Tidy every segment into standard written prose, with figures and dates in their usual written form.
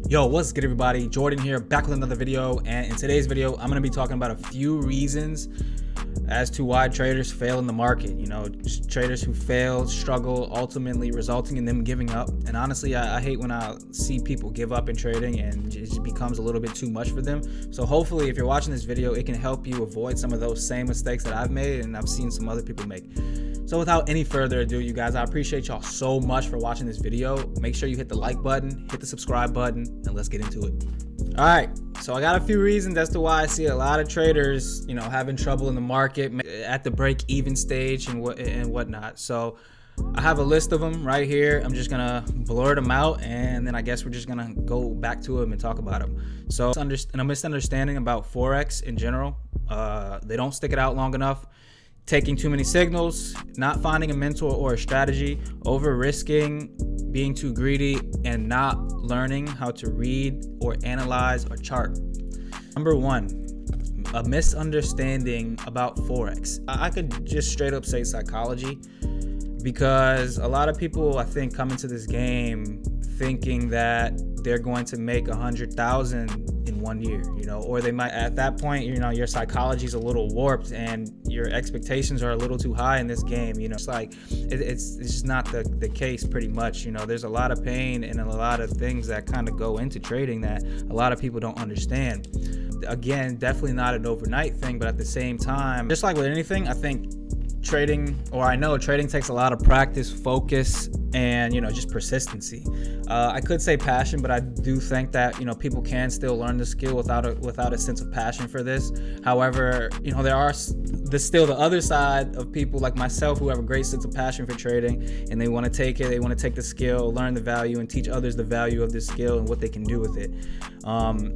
Yo, what's good everybody? Jordan here, back with another video, and in today's video I'm going to be talking about a few reasons as to why traders fail in the market. You know, traders who fail, struggle, ultimately resulting in them giving up. And honestly, I hate when I see people give up in trading and it just becomes a little bit too much for them. So hopefully if you're watching this video, it can help you avoid some of those same mistakes that I've made and I've seen some other people make. So without any further ado, you guys, I appreciate y'all so much for watching this video. Make sure you hit the like button, hit the subscribe button, and let's get into it. All right, so I got a few reasons as to why I see a lot of traders, you know, having trouble in the market at the break-even stage and whatnot. So I have a list of them right here. I'm just gonna blur them out, and then I guess we're just gonna go back to them and talk about them. So a misunderstanding about Forex in general. They don't stick it out long enough. Taking too many signals, not finding a mentor or a strategy, over risking, being too greedy, and not learning how to read or analyze or chart. Number one, a misunderstanding about Forex. I could just straight up say psychology, because a lot of people, I think, come into this game thinking that they're going to make 100,000 in 1 year, you know, or they might, at that point, you know, your psychology is a little warped and your expectations are a little too high in this game. You know, it's like it's just not the case pretty much. You know, there's a lot of pain and a lot of things that kind of go into trading that a lot of people don't understand. Again, definitely not an overnight thing, but at the same time, just like with anything, I think I know trading takes a lot of practice, focus, and, you know, just persistency. I could say passion, but I do think that, you know, people can still learn the skill without a sense of passion for this. However, you know, there are still the other side of people like myself who have a great sense of passion for trading, and they want to take it, they want to take the skill, learn the value, and teach others the value of this skill and what they can do with it.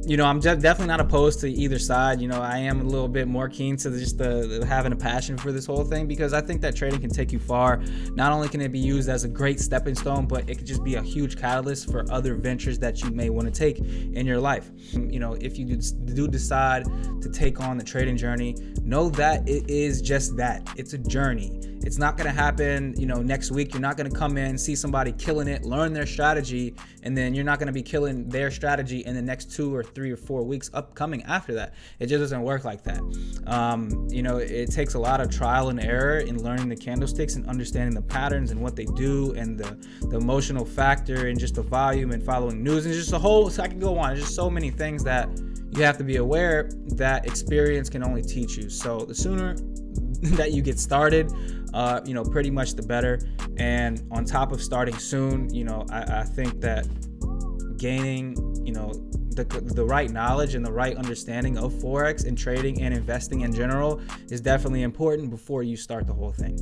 You know, I'm definitely not opposed to either side. You know, I am a little bit more keen to just having a passion for this whole thing, because I think that trading can take you far. Not only can it be used as a great stepping stone, but it could just be a huge catalyst for other ventures that you may want to take in your life. You know, if you do decide to take on the trading journey, know that it is just that. It's a journey. It's not going to happen, you know, next week. You're not going to come in, see somebody killing it, learn their strategy, and then you're not going to be killing their strategy in the next 2 or 3 or 4 weeks upcoming after that. It just doesn't work like that. You know, it takes a lot of trial and error in learning the candlesticks and understanding the patterns and what they do, and the emotional factor, and just the volume and following news, and just a whole, so I can go on. There's just so many things that you have to be aware that experience can only teach you. So the sooner that you get started, you know, pretty much the better. And on top of starting soon, you know, I think that gaining, you know, the right knowledge and the right understanding of Forex and trading and investing in general is definitely important before you start the whole thing.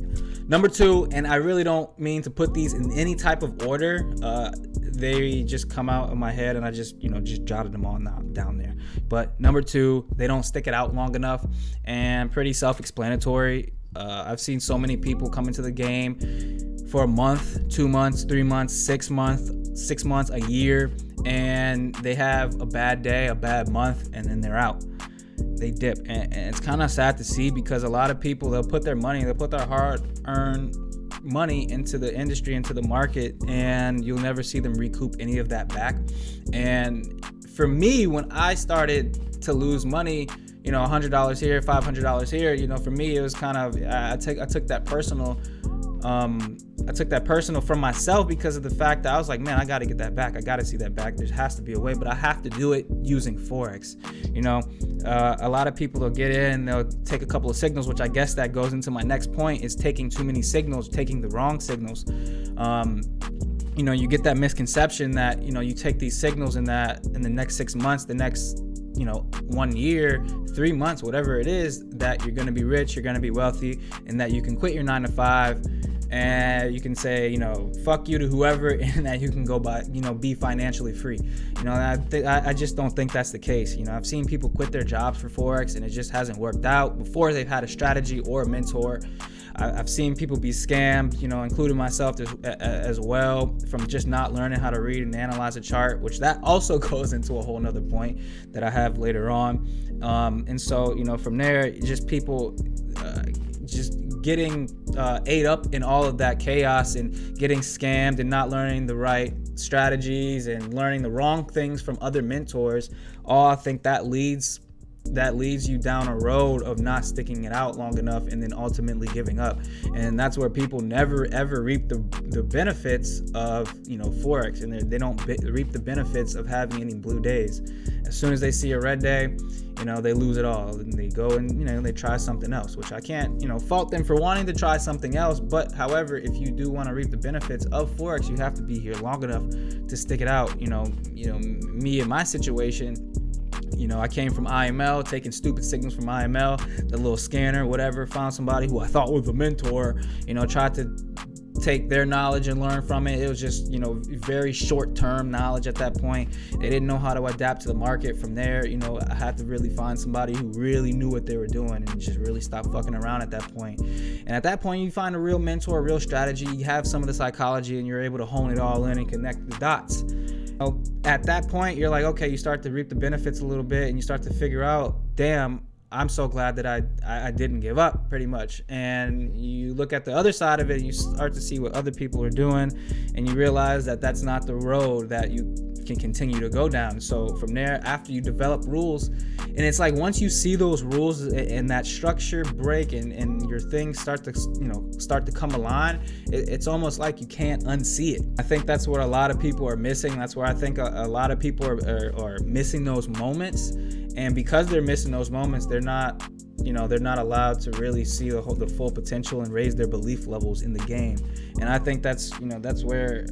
Number two, and I really don't mean to put these in any type of order, they just come out of my head and I just jotted them all down there. But number two, they don't stick it out long enough, and pretty self-explanatory. I've seen so many people come into the game for a month, 2 months, 3 months, 6 months, a year, and they have a bad day, a bad month, and then they're out. They dip, and it's kind of sad to see, because a lot of people, they'll put their hard-earned money into the industry, into the market, and you'll never see them recoup any of that back. And for me, when I started to lose money, you know, $100 here, $500 here, you know, for me, it was kind of, I took that personal. I took that personal from myself, because of the fact that I was like, man, I got to get that back. I got to see that back. There has to be a way, but I have to do it using Forex. You know, a lot of people, they'll get in, they'll take a couple of signals, which I guess that goes into my next point, is taking too many signals, taking the wrong signals. You know, you get that misconception that, you know, you take these signals in the next 6 months, the next, you know, 1 year, 3 months, whatever it is, that you're going to be rich, you're going to be wealthy, and that you can quit your 9 to 5 and you can say, you know, fuck you to whoever, and that you can go by, you know, be financially free. You know, I just don't think that's the case. You know, I've seen people quit their jobs for Forex and it just hasn't worked out before they've had a strategy or a mentor. I've seen people be scammed, you know, including myself as well, from just not learning how to read and analyze a chart, which that also goes into a whole nother point that I have later on. And so, you know, from there, just people just getting ate up in all of that chaos and getting scammed and not learning the right strategies and learning the wrong things from other mentors, I think that leads you down a road of not sticking it out long enough and then ultimately giving up. And that's where people never ever reap the benefits of Forex, and they don't reap the benefits of having any blue days. As soon as they see a red day, they lose it all, and they go and they try something else, which I can't fault them for wanting to try something else. But however, if you do want to reap the benefits of Forex, you have to be here long enough to stick it out. Me in my situation, I came from IML, taking stupid signals from IML, the little scanner, whatever, found somebody who I thought was a mentor, tried to take their knowledge and learn from it. It was just, very short-term knowledge at that point. They didn't know how to adapt to the market. From there, I had to really find somebody who really knew what they were doing and just really stop fucking around at that point. And at that point, you find a real mentor, a real strategy. You have some of the psychology, and you're able to hone it all in and connect the dots. At that point, you're like, okay, you start to reap the benefits a little bit, and you start to figure out, damn, I'm so glad that I didn't give up, pretty much. And you look at the other side of it, and you start to see what other people are doing, and you realize that that's not the road that you can continue to go down. So from there, after you develop rules, and it's like once you see those rules and that structure break and your things start to come aligned, it's almost like you can't unsee it. I think that's what a lot of people are missing. That's where I think a lot of people are missing those moments. And because they're missing those moments, they're not allowed to really see the full potential and raise their belief levels in the game. And I think that's where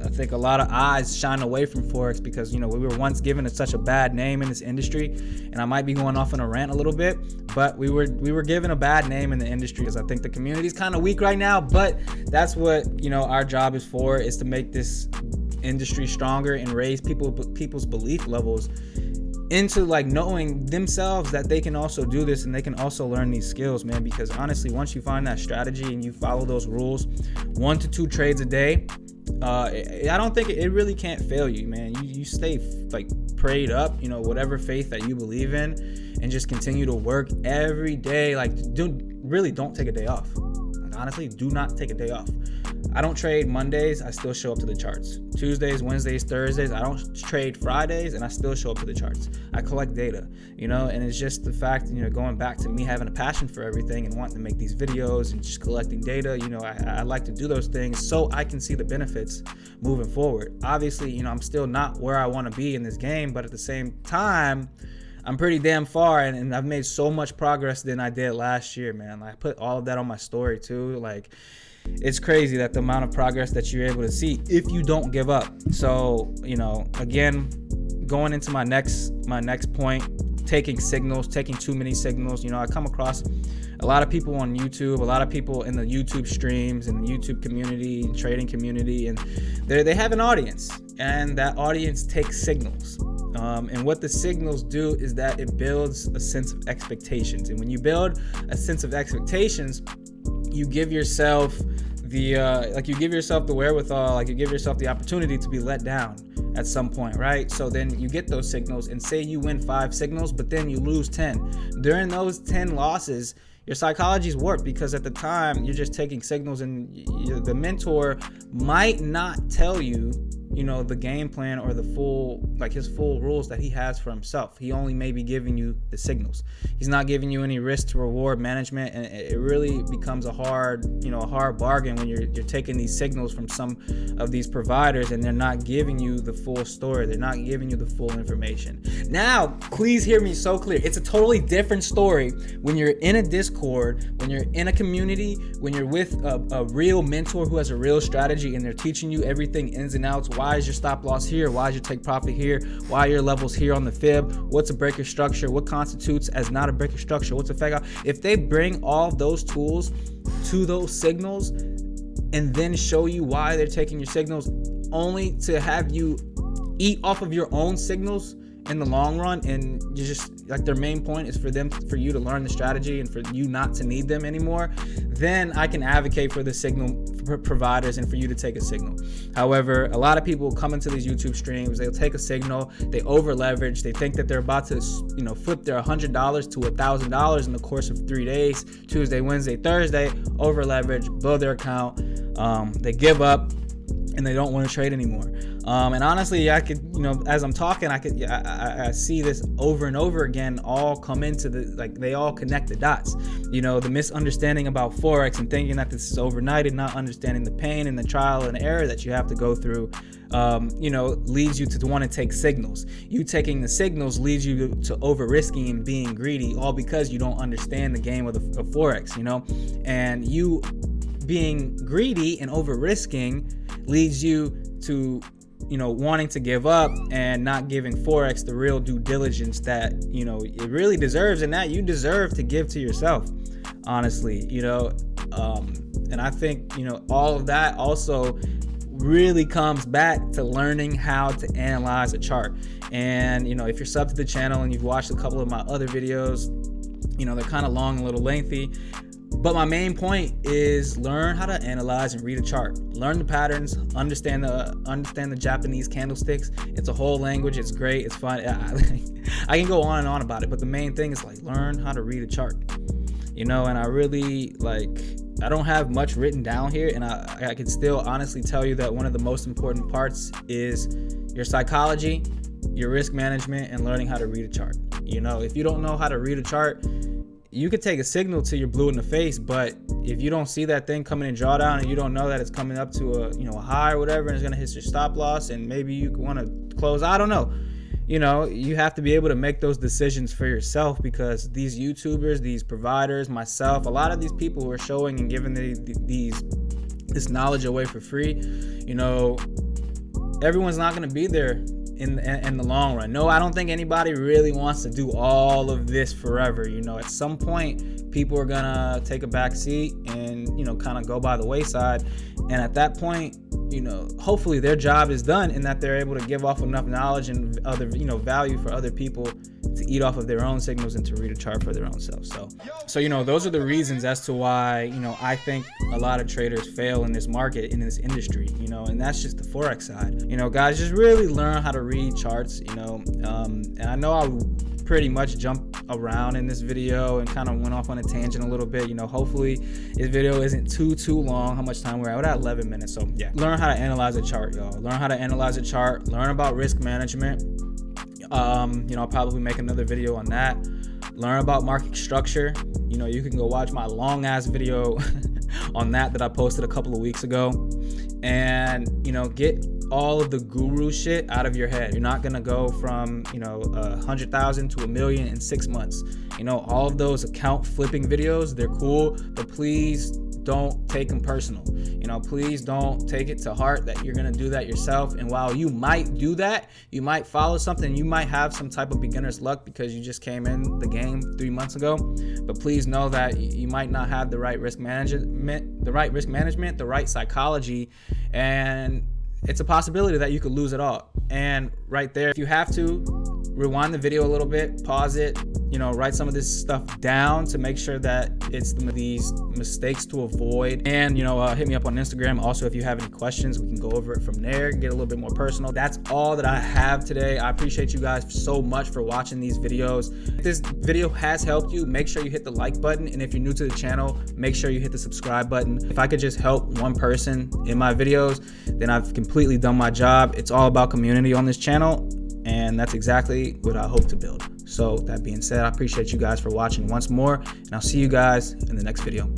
I think a lot of eyes shine away from Forex, because we were once given such a bad name in this industry. And I might be going off on a rant a little bit, but we were given a bad name in the industry, because I think the community is kind of weak right now. But that's what our job is for, is to make this industry stronger and raise people's belief levels into knowing themselves that they can also do this and they can also learn these skills, man. Because honestly, once you find that strategy and you follow those rules, 1 to 2 trades a day, I don't think it really can't fail you, man. You stay prayed up, whatever faith that you believe in, and just continue to work every day. Don't take a day off. Honestly, do not take a day off. I don't trade Mondays, I still show up to the charts. Tuesdays, Wednesdays, Thursdays, I don't trade Fridays, and I still show up to the charts. I collect data, and it's just the fact, going back to me having a passion for everything and wanting to make these videos and just collecting data, I like to do those things so I can see the benefits moving forward. Obviously, I'm still not where I want to be in this game, but at the same time, I'm pretty damn far, and I've made so much progress than I did last year, man. I put all of that on my story too. It's crazy that the amount of progress that you're able to see if you don't give up. So, again, going into my next point, taking too many signals. I come across a lot of people on YouTube, a lot of people in the YouTube streams and the YouTube community and trading community, and they have an audience, and that audience takes signals. And what the signals do is that it builds a sense of expectations. And when you build a sense of expectations, you give yourself the wherewithal, you give yourself the opportunity to be let down at some point, right? So then you get those signals, and say you win 5 signals, but then you lose 10. During those 10 losses, your psychology is warped, because at the time you're just taking signals, and the mentor might not tell you the game plan or the full his full rules that he has for himself. He only may be giving you the signals. He's not giving you any risk to reward management, and it really becomes a hard bargain when you're taking these signals from some of these providers, and they're not giving you the full story. They're not giving you the full information. Now, please hear me so clear. It's a totally different story when you're in a Discord, when you're in a community, when you're with a real mentor who has a real strategy, and they're teaching you everything ins and outs. Why is your stop loss here? Why is your take profit here? Why are your levels here on the fib? What's a breaker structure? What constitutes as not a breaker structure? What's a fake out? If they bring all those tools to those signals and then show you why they're taking your signals, only to have you eat off of your own signals in the long run, and you just their main point is for you to learn the strategy and for you not to need them anymore, then I can advocate for the signal providers and for you to take a signal. However, a lot of people come into these YouTube streams, they'll take a signal, they over leverage, they think that they're about to flip their $100 to $1,000 in the course of 3 days, Tuesday, Wednesday, Thursday, over leverage, blow their account, they give up. and they don't want to trade anymore. And honestly, I could, as I'm talking, I see this over and over again, all come into they all connect the dots. The misunderstanding about Forex and thinking that this is overnight and not understanding the pain and the trial and error that you have to go through, leads you to want to take signals. You taking the signals leads you to over risking and being greedy, all because you don't understand the game of Forex, and you being greedy and over risking leads you to wanting to give up and not giving Forex the real due diligence that it really deserves, and that you deserve to give to yourself, honestly. And I think all of that also really comes back to learning how to analyze a chart. And if you're subbed to the channel and you've watched a couple of my other videos, they're kind of long and a little lengthy. But my main point is learn how to analyze and read a chart. Learn the patterns, understand the Japanese candlesticks. It's a whole language. It's great. It's fun. I can go on and on about it, but the main thing is learn how to read a chart. And I really I don't have much written down here, and I can still honestly tell you that one of the most important parts is your psychology, your risk management, and learning how to read a chart. If you don't know how to read a chart, you could take a signal till you're blue in the face, but if you don't see that thing coming in drawdown and you don't know that it's coming up to a high or whatever, and it's gonna hit your stop loss, and maybe you want to close, I don't know. You have to be able to make those decisions for yourself, because these YouTubers, these providers, myself, a lot of these people who are showing and giving this knowledge away for free, everyone's not gonna be there in the long run. No, I don't think anybody really wants to do all of this forever. At some point, people are gonna take a back seat and kind of go by the wayside. And at that point, hopefully their job is done, in that they're able to give off enough knowledge and other value for other people to eat off of their own signals and to read a chart for their own self. So those are the reasons as to why I think a lot of traders fail in this market, in this industry, and that's just the Forex side. Guys, just really learn how to read charts. And I know I pretty much jumped around in this video and kind of went off on a tangent a little bit. Hopefully this video isn't too long. How much time we're at 11 minutes. So yeah, learn how to analyze a chart, y'all. Learn how to analyze a chart. Learn about risk management. I'll probably make another video on that. Learn about market structure. You can go watch my long ass video on that I posted a couple of weeks ago, and get all of the guru shit out of your head. You're not gonna go from 100,000 to 1 million in 6 months. All of those account flipping videos, they're cool, but please don't take them personal. Please don't take it to heart that you're gonna do that yourself. And while you might do that, you might follow something, you might have some type of beginner's luck because you just came in the game 3 months ago. But please know that you might not have the right risk management, the right psychology, and it's a possibility that you could lose it all. And right there, if you have to, rewind the video a little bit, pause it, write some of this stuff down to make sure that it's these mistakes to avoid. And hit me up on Instagram. Also, if you have any questions, we can go over it from there, get a little bit more personal. That's all that I have today. I appreciate you guys so much for watching these videos. If this video has helped you, make sure you hit the like button. And if you're new to the channel, make sure you hit the subscribe button. If I could just help one person in my videos, then I've completely done my job. It's all about community on this channel, and that's exactly what I hope to build. So that being said, I appreciate you guys for watching once more, and I'll see you guys in the next video.